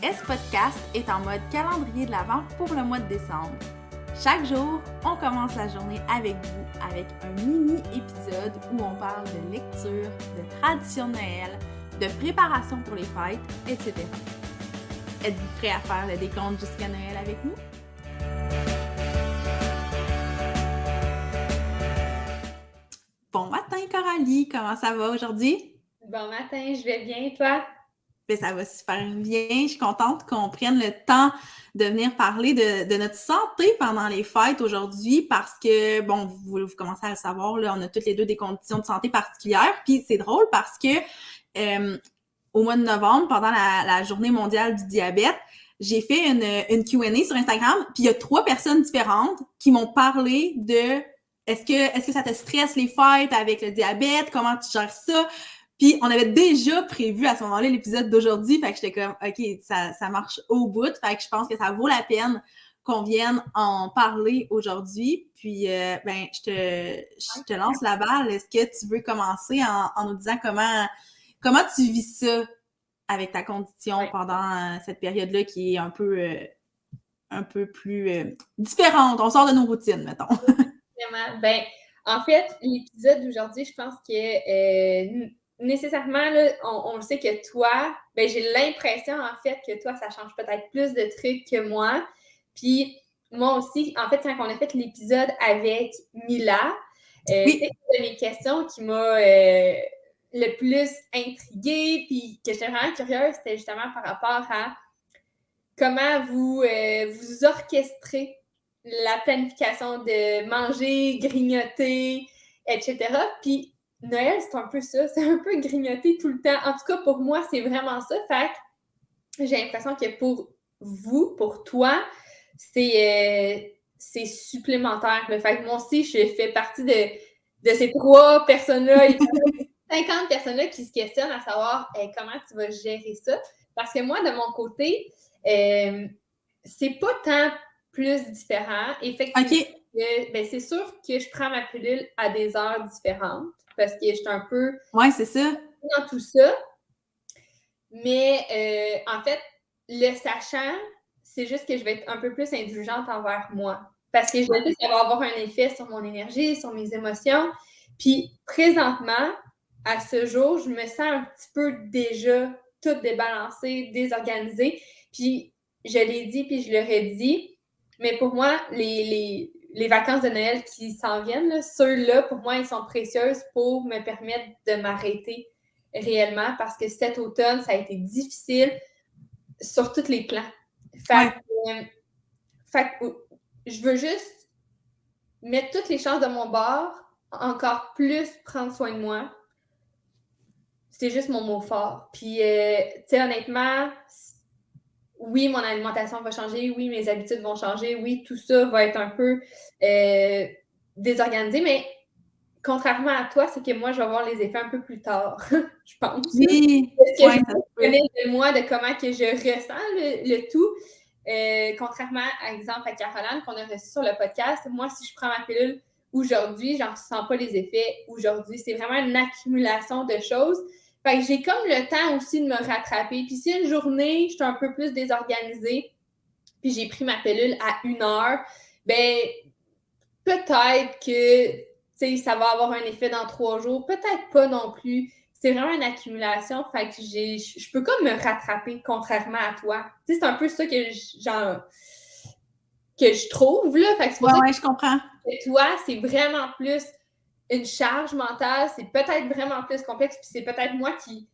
S-Podcast est en mode calendrier de l'Avent pour le mois de décembre. Chaque jour, on commence la journée avec vous avec un mini-épisode où on parle de lecture, de tradition de Noël, de préparation pour les fêtes, etc. Êtes-vous prêts à faire le décompte jusqu'à Noël avec nous? Bon matin Coralie, comment ça va aujourd'hui? Bon matin, je vais bien, toi? Ben, ça va super bien. Je suis contente qu'on prenne le temps de venir parler de notre santé pendant les fêtes aujourd'hui parce que, bon, vous commencez à le savoir, là, on a toutes les deux des conditions de santé particulières. Puis c'est drôle parce que au mois de novembre, pendant la journée mondiale du diabète, j'ai fait une Q&A sur Instagram, puis il y a 3 personnes différentes qui m'ont parlé de est-ce que ça te stresse les fêtes avec le diabète? Comment tu gères ça? Puis on avait déjà prévu à ce moment-là l'épisode d'aujourd'hui, fait que j'étais comme, OK, ça marche au bout, fait que je pense que ça vaut la peine qu'on vienne en parler aujourd'hui. Puis, ben, je te lance la balle. Est-ce que tu veux commencer en nous disant comment tu vis ça avec ta condition pendant cette période-là qui est un peu plus différente? On sort de nos routines, mettons. Vraiment. Ben, en fait, l'épisode d'aujourd'hui, je pense que nécessairement, là, on le sait que toi, ben, j'ai l'impression, en fait, que toi, ça change peut-être plus de trucs que moi. Puis, moi aussi, en fait, quand on a fait l'épisode avec Mila, Oui. c'est une de mes questions qui m'a le plus intriguée, puis que j'étais vraiment curieuse, c'était justement par rapport à comment vous orchestrez la planification de manger, grignoter, etc. Puis Noël, c'est un peu ça, c'est un peu grignoter tout le temps. En tout cas, pour moi, c'est vraiment ça. Fait que j'ai l'impression que pour vous, pour toi, c'est supplémentaire. Fait que moi aussi, je fais partie de ces 3 personnes-là, 50 personnes-là qui se questionnent à savoir comment tu vas gérer ça. Parce que moi, de mon côté, c'est pas tant plus différent. Effectivement, ben, c'est sûr que je prends ma pilule à des heures différentes parce que je suis un peu c'est ça. dans tout ça. Mais en fait, le sachant, c'est juste que je vais être un peu plus indulgente envers moi. Parce que je sais que ça va avoir un effet sur mon énergie, sur mes émotions. Puis présentement, à ce jour, je me sens un petit peu déjà toute débalancée, désorganisée. Puis je l'ai dit, puis je l'aurais dit. Mais pour moi, les vacances de Noël qui s'en viennent, ceux-là, pour moi, ils sont précieuses pour me permettre de m'arrêter réellement parce que cet automne, ça a été difficile sur tous les plans. Fait que je veux juste mettre toutes les chances de mon bord, encore plus prendre soin de moi. C'est juste mon mot fort. Puis, tu sais, honnêtement, oui, mon alimentation va changer, oui, mes habitudes vont changer, oui, tout ça va être un peu désorganisé, mais contrairement à toi, c'est que moi, je vais voir les effets un peu plus tard, je pense. Oui, parce que je connais de moi, de comment que je ressens le tout. Contrairement, par exemple, à Caroline, qu'on a reçu sur le podcast, moi, si je prends ma pilule aujourd'hui, j'en ressens pas les effets aujourd'hui. C'est vraiment une accumulation de choses. Fait que j'ai comme le temps aussi de me rattraper. Puis si une journée, je suis un peu plus désorganisée, puis j'ai pris ma pilule à 1 heure, ben peut-être que ça va avoir un effet dans 3 jours, peut-être pas non plus. C'est vraiment une accumulation, fait que je peux comme me rattraper, contrairement à toi. Tu sais, c'est un peu ça que je trouve, là. Fait que c'est pour ça que je comprends. toi, c'est vraiment plus une charge mentale, c'est peut-être vraiment plus complexe, puis c'est peut-être moi qui...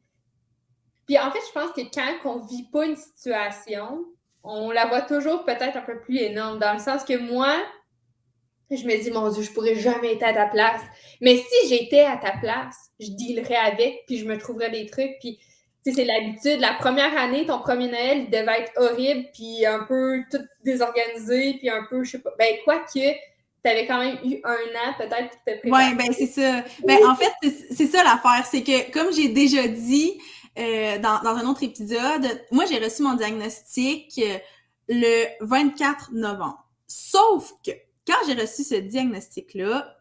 Puis en fait, je pense que quand on vit pas une situation, on la voit toujours peut-être un peu plus énorme, dans le sens que moi, je me dis, mon Dieu, je pourrais jamais être à ta place. Mais si j'étais à ta place, je dealerais avec, puis je me trouverais des trucs, puis tu sais, c'est l'habitude. La première année, ton premier Noël, il devait être horrible, puis un peu tout désorganisé, puis un peu, je sais pas, ben quoique, t'avais quand même eu 1 an peut-être pour te préparer. Oui, ben c'est ça. Ben en fait, c'est ça l'affaire, c'est que comme j'ai déjà dit dans un autre épisode, moi j'ai reçu mon diagnostic le 24 novembre. Sauf que quand j'ai reçu ce diagnostic-là,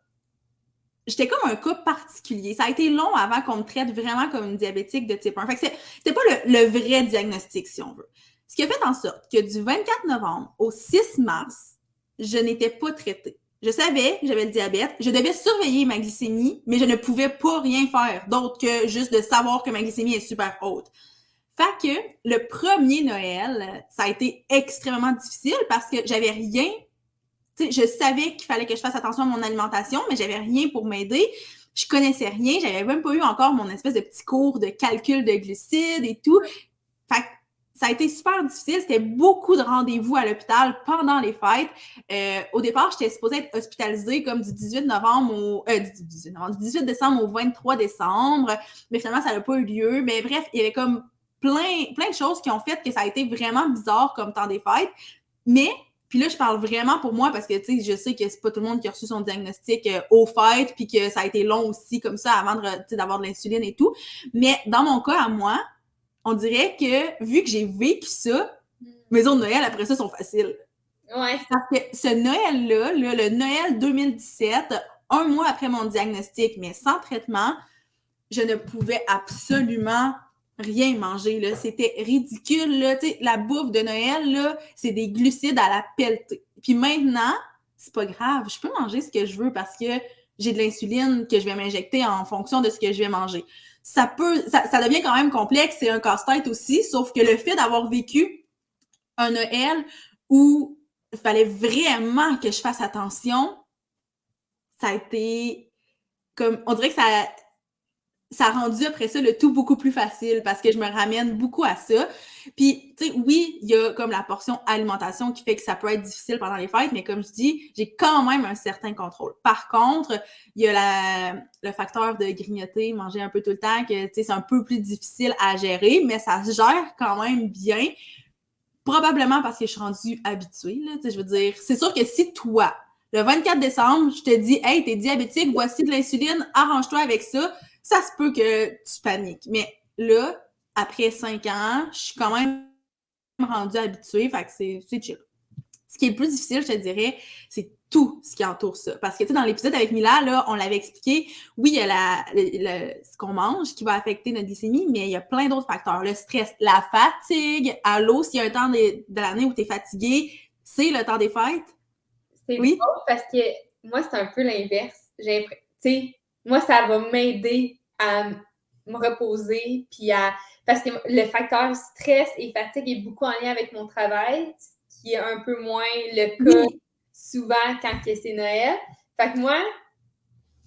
j'étais comme un cas particulier. Ça a été long avant qu'on me traite vraiment comme une diabétique de type 1. Fait que c'était pas le vrai diagnostic, si on veut. Ce qui a fait en sorte que du 24 novembre au 6 mars, je n'étais pas traitée. Je savais que j'avais le diabète, je devais surveiller ma glycémie, mais je ne pouvais pas rien faire d'autre que juste de savoir que ma glycémie est super haute. Fait que le premier Noël, ça a été extrêmement difficile parce que j'avais rien. Tu sais, je savais qu'il fallait que je fasse attention à mon alimentation, mais j'avais rien pour m'aider. Je connaissais rien, j'avais même pas eu encore mon espèce de petit cours de calcul de glucides et tout. Fait que ça a été super difficile. C'était beaucoup de rendez-vous à l'hôpital pendant les fêtes. Au départ, j'étais supposée être hospitalisée comme du 18 novembre du 18 décembre au 23 décembre. Mais finalement, ça n'a pas eu lieu. Mais bref, il y avait comme plein de choses qui ont fait que ça a été vraiment bizarre comme temps des fêtes. Mais, puis là, je parle vraiment pour moi parce que, tu sais, je sais que c'est pas tout le monde qui a reçu son diagnostic aux fêtes puis que ça a été long aussi comme ça avant d'avoir de l'insuline et tout. Mais dans mon cas, à moi, on dirait que, vu que j'ai vécu ça, mes autres Noël après ça sont faciles. Ouais. Parce que ce Noël-là, le Noël 2017, un mois après mon diagnostic, mais sans traitement, je ne pouvais absolument rien manger, là. C'était ridicule, là. Tu sais, la bouffe de Noël, là, c'est des glucides à la pelletée. Puis maintenant, c'est pas grave, je peux manger ce que je veux parce que j'ai de l'insuline que je vais m'injecter en fonction de ce que je vais manger. Ça devient quand même complexe, c'est un casse-tête aussi, sauf que le fait d'avoir vécu un Noël où il fallait vraiment que je fasse attention, ça a été comme, on dirait que ça a rendu après ça le tout beaucoup plus facile parce que je me ramène beaucoup à ça. Puis, tu sais, oui, il y a comme la portion alimentation qui fait que ça peut être difficile pendant les fêtes, mais comme je dis, j'ai quand même un certain contrôle. Par contre, il y a le facteur de grignoter, manger un peu tout le temps, que, tu sais, c'est un peu plus difficile à gérer, mais ça se gère quand même bien. Probablement parce que je suis rendue habituée, là, tu sais, je veux dire, c'est sûr que si toi, le 24 décembre, je te dis, hey, t'es diabétique, voici de l'insuline, arrange-toi avec ça, ça se peut que tu paniques. Mais là, après 5 ans, je suis quand même rendue habituée, fait que c'est chill. Ce qui est le plus difficile, je te dirais, c'est tout ce qui entoure ça. Parce que, tu sais, dans l'épisode avec Mila, là, on l'avait expliqué, oui, il y a ce qu'on mange qui va affecter notre glycémie, mais il y a plein d'autres facteurs. Le stress, la fatigue, allô, s'il y a un temps de l'année où tu es fatigué, c'est le temps des fêtes. C'est oui? Drôle parce que moi, c'est un peu l'inverse. Tu sais, moi, ça va m'aider à me reposer, puis parce que le facteur stress et fatigue est beaucoup en lien avec mon travail, ce qui est un peu moins le cas souvent quand c'est Noël. Fait que moi,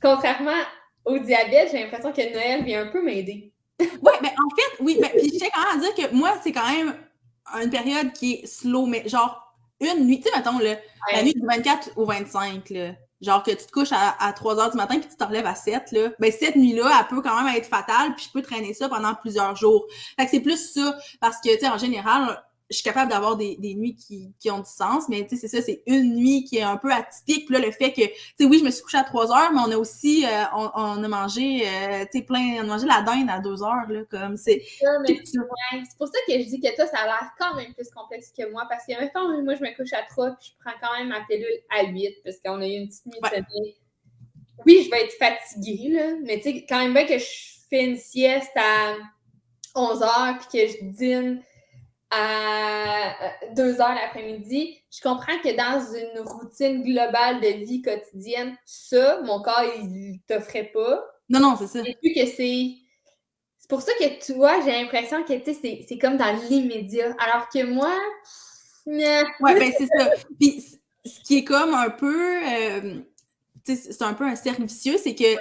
contrairement au diabète, j'ai l'impression que Noël vient un peu m'aider. Oui, mais en fait, oui, mais puis je tiens quand même à dire que moi, c'est quand même une période qui est slow, mais genre une nuit, tu sais, mettons, la nuit du 24 au 25, là, genre que tu te couches à 3 heures du matin puis tu te relèves à 7, là, ben cette nuit-là, elle peut quand même être fatale puis je peux traîner ça pendant plusieurs jours. Fait que c'est plus ça, parce que, tu sais, en général, je suis capable d'avoir des nuits qui ont du sens, mais tu sais, c'est ça, c'est une nuit qui est un peu atypique. Puis là, le fait que, tu sais, oui, je me suis couchée à 3 heures, mais on a aussi, on a mangé, tu sais, on a mangé la dinde à 2 heures, là, comme c'est... C'est pour ça que je dis que toi, ça a l'air quand même plus complexe que moi, parce que, mettons, moi, je me couche à 3, puis je prends quand même ma pilule à 8, parce qu'on a eu une petite nuit de sommeil. Oui, je vais être fatiguée, là, mais tu sais, quand même bien que je fais une sieste à 11 heures, puis que je dîne à 2 heures l'après-midi, je comprends que dans une routine globale de vie quotidienne, ça, mon corps, il t'offrait pas. Non, c'est ça. Et puis que c'est pour ça que, tu vois, j'ai l'impression que, tu sais, c'est comme dans l'immédiat. Alors que moi, ouais, ben c'est ça. Puis ce qui est comme un peu, tu sais, c'est un peu un cercle vicieux, c'est que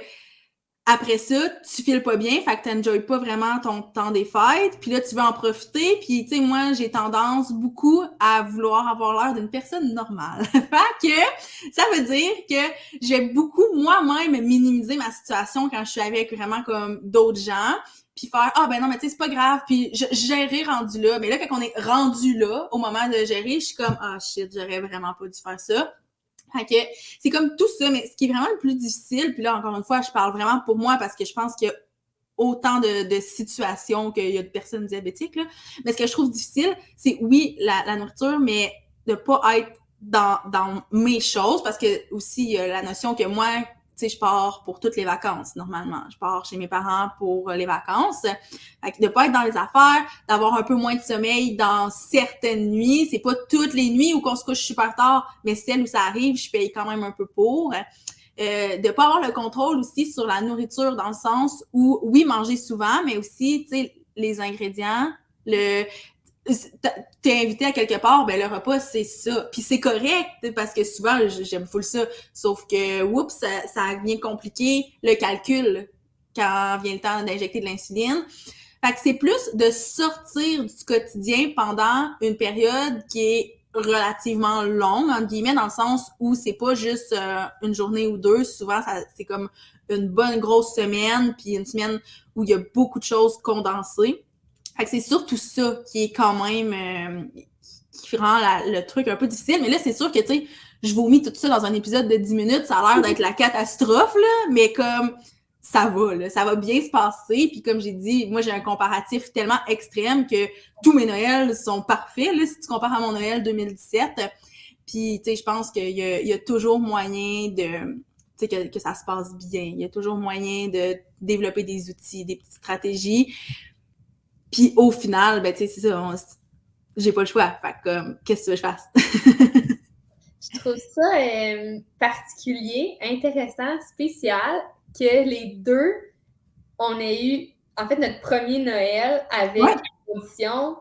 après ça, tu files pas bien, fait que t'enjoyes pas vraiment ton temps des fêtes, puis là, tu veux en profiter, puis tu sais, moi, j'ai tendance beaucoup à vouloir avoir l'air d'une personne normale. Fait que ça veut dire que je vais beaucoup moi-même minimiser ma situation quand je suis avec vraiment comme d'autres gens, puis faire « Ah, ben non, mais tu sais, c'est pas grave », puis gérer rendu là. Mais là, quand on est rendu là, au moment de gérer, je suis comme « Ah, shit, j'aurais vraiment pas dû faire ça ». Fait que c'est comme tout ça, mais ce qui est vraiment le plus difficile, puis là, encore une fois, je parle vraiment pour moi parce que je pense qu'il y a autant de situations qu'il y a de personnes diabétiques, là. Mais ce que je trouve difficile, c'est oui, la nourriture, mais de pas être dans mes choses, parce que aussi, il y a la notion que moi, sais, je pars pour toutes les vacances, normalement. Je pars chez mes parents pour les vacances. Fait que de pas être dans les affaires, d'avoir un peu moins de sommeil dans certaines nuits. C'est pas toutes les nuits où qu'on se couche super tard, mais celles où ça arrive, je paye quand même un peu pour. De pas avoir le contrôle aussi sur la nourriture, dans le sens où, oui, manger souvent, mais aussi, tu sais, les ingrédients, t'es invité à quelque part, ben le repas, c'est ça. Puis c'est correct, parce que souvent, j'aime full ça. Sauf que, oups, ça vient compliquer le calcul quand vient le temps d'injecter de l'insuline. Fait que c'est plus de sortir du quotidien pendant une période qui est relativement longue, entre guillemets, dans le sens où c'est pas juste une journée ou deux. Souvent, c'est comme une bonne grosse semaine, puis une semaine où il y a beaucoup de choses condensées. Fait que c'est surtout ça qui est quand même qui rend le truc un peu difficile. Mais là, c'est sûr que, tu sais, je vomis tout ça dans un épisode de 10 minutes. Ça a l'air d'être la catastrophe, là, mais comme ça va, là, ça va bien se passer. Puis comme j'ai dit, moi, j'ai un comparatif tellement extrême que tous mes Noëls sont parfaits, là, si tu compares à mon Noël 2017. Puis, tu sais, je pense qu'il y a toujours moyen de... Tu sais, que ça se passe bien. Il y a toujours moyen de développer des outils, des petites stratégies. Puis au final, ben, tu sais, c'est ça, j'ai pas le choix. Fait que, qu'est-ce que tu veux que je fasse? Je trouve ça particulier, intéressant, spécial, que les deux, on ait eu, en fait, notre premier Noël avec Ouais. la condition.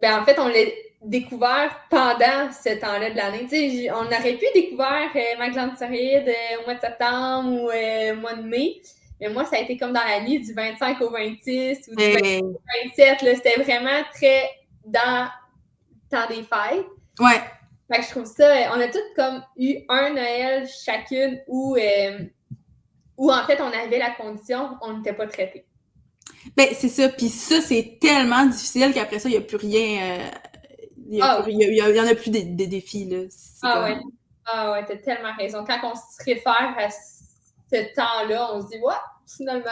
Ben, en fait, on l'a découvert pendant ce temps-là de l'année. Tu sais, on aurait pu découvrir ma glande thyroïde au mois de septembre ou au mois de mai. Mais moi, ça a été comme dans la nuit du 25 au 26 ou du 26 au 27. Là, c'était vraiment très dans le temps des fêtes. Ouais. Fait que je trouve ça, on a toutes comme eu un Noël chacune où en fait, on avait la condition, on n'était pas traités. Ben, c'est ça. Puis ça, c'est tellement difficile qu'après ça, il n'y a plus rien. Il y en a plus des défis, là. Ouais. Ah ouais, t'as tellement raison. Quand on se réfère à ce temps-là, on se dit, ouais, finalement.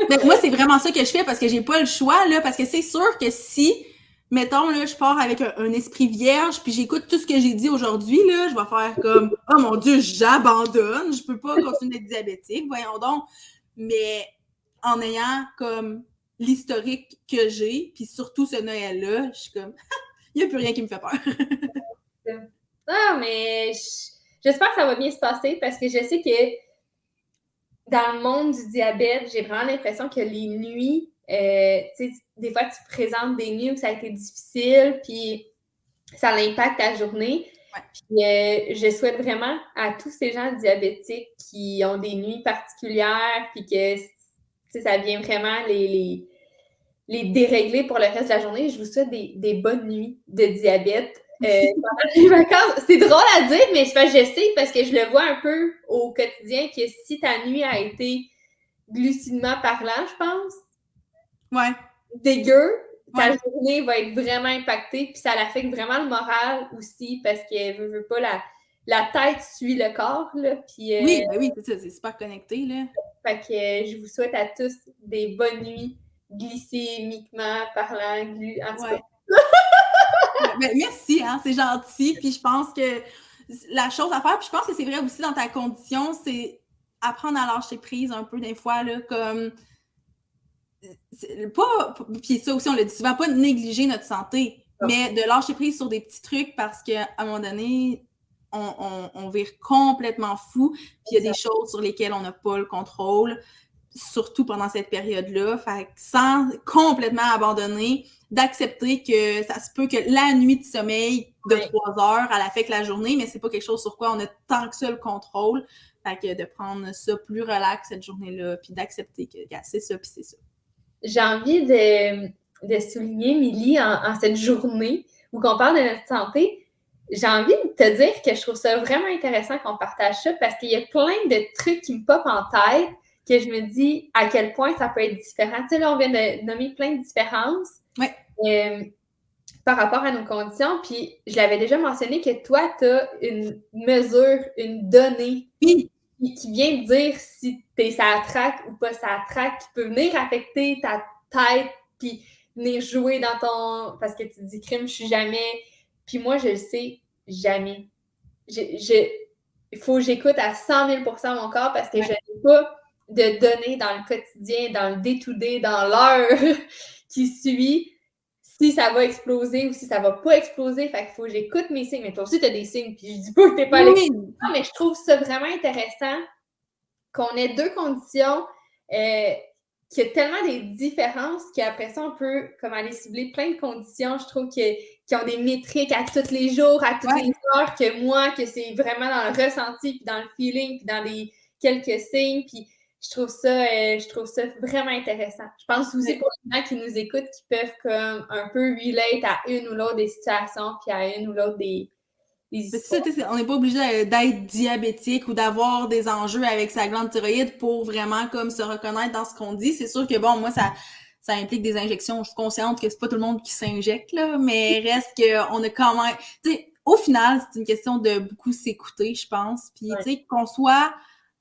Mais moi, c'est vraiment ça que je fais parce que j'ai pas le choix, là. Parce que c'est sûr que si, mettons, là, je pars avec un esprit vierge, puis j'écoute tout ce que j'ai dit aujourd'hui, là, je vais faire comme, oh mon Dieu, j'abandonne, je peux pas continuer d'être diabétique, voyons donc. Mais en ayant comme l'historique que j'ai, puis surtout ce Noël-là, je suis comme, il n'y a plus rien qui me fait peur. Non, mais j'espère que ça va bien se passer parce que je sais que dans le monde du diabète, j'ai vraiment l'impression que les nuits, tu sais, des fois, tu présentes des nuits où ça a été difficile, puis ça impacte ta journée. Ouais. Puis je souhaite vraiment à tous ces gens diabétiques qui ont des nuits particulières, puis que ça vient vraiment les dérégler pour le reste de la journée. Je vous souhaite des bonnes nuits de diabète pendant les vacances. C'est drôle à dire, mais je sais parce que je le vois un peu au quotidien que si ta nuit a été glucidement parlant, je pense, dégueu, ta journée va être vraiment impactée, puis ça affecte vraiment le moral aussi, parce que veut pas la tête suit le corps, là, puis... oui, ben oui, c'est ça, c'est super connecté, là. Fait que je vous souhaite à tous des bonnes nuits, glycémiquement parlant, en tout cas. Ben, merci, hein, c'est gentil, puis je pense que la chose à faire, puis je pense que c'est vrai aussi dans ta condition, c'est apprendre à lâcher prise un peu des fois, là, comme... Pas, puis ça aussi, on le dit souvent, pas négliger notre santé, mais de lâcher prise sur des petits trucs parce qu'à un moment donné, on vire complètement fou, puis il y a des choses sur lesquelles on n'a pas le contrôle, surtout pendant cette période-là. Fait que sans complètement abandonner, d'accepter que ça se peut que la nuit de sommeil de 3 heures, elle affecte la journée, mais c'est pas quelque chose sur quoi on a tant que ça le contrôle. Fait que de prendre ça plus relax cette journée-là, puis d'accepter que c'est ça, puis c'est ça. J'ai envie de souligner, Milly, en cette journée où on parle de notre santé, j'ai envie de te dire que je trouve ça vraiment intéressant qu'on partage ça parce qu'il y a plein de trucs qui me popent en tête que je me dis à quel point ça peut être différent. Tu sais, là, on vient de nommer plein de différences par rapport à nos conditions. Puis, je l'avais déjà mentionné que toi, tu as une mesure, une donnée qui vient de dire si t'es ça traque ou pas ça traque, qui peut venir affecter ta tête, puis venir jouer dans ton... Parce que tu dis « crime, je suis jamais... » Puis moi, je le sais, jamais. Je il faut que j'écoute à 100 000 % mon corps parce que je n'ai pas de données dans le quotidien, dans le day-to-day, dans l'heure qui suit, si ça va exploser ou si ça va pas exploser. Fait qu'il faut que j'écoute mes signes. Mais toi aussi, tu as des signes, puis je dis pas que t'es pas à l'écoute. Non, mais je trouve ça vraiment intéressant qu'on ait deux conditions qu'il y a tellement des différences qu'après ça, on peut comme aller cibler plein de conditions, je trouve, qui ont des métriques à tous les jours, à toutes les heures, que moi, que c'est vraiment dans le ressenti, puis dans le feeling, puis dans les quelques signes, puis je trouve ça vraiment intéressant. Je pense aussi pour les gens qui nous écoutent, qui peuvent comme un peu relate à une ou l'autre des situations, puis à une ou l'autre des on n'est pas obligé d'être diabétique ou d'avoir des enjeux avec sa glande thyroïde pour vraiment comme se reconnaître dans ce qu'on dit. C'est sûr que bon, moi, ça implique des injections. Je suis consciente que c'est pas tout le monde qui s'injecte, là, mais reste qu'on a quand même... Tu sais, au final, c'est une question de beaucoup s'écouter, je pense. Puis, tu sais, qu'on soit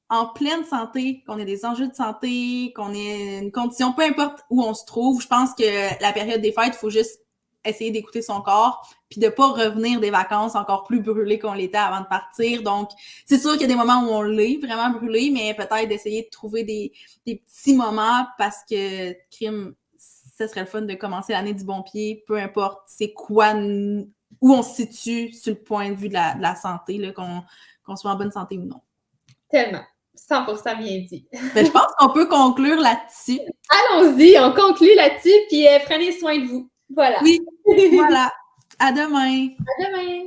en pleine santé, qu'on ait des enjeux de santé, qu'on ait une condition, peu importe où on se trouve, je pense que la période des fêtes, il faut juste essayer d'écouter son corps, puis de pas revenir des vacances encore plus brûlé qu'on l'était avant de partir. Donc, c'est sûr qu'il y a des moments où on l'est vraiment brûlé, mais peut-être d'essayer de trouver des petits moments parce que, crime, ça serait le fun de commencer l'année du bon pied, peu importe c'est quoi, où on se situe sur le point de vue de la santé, là, qu'on soit en bonne santé ou non. Tellement. 100% bien dit. Ben, je pense qu'on peut conclure là-dessus. Allons-y, on conclut là-dessus, puis prenez soin de vous. Voilà. Oui, voilà. À demain. À demain.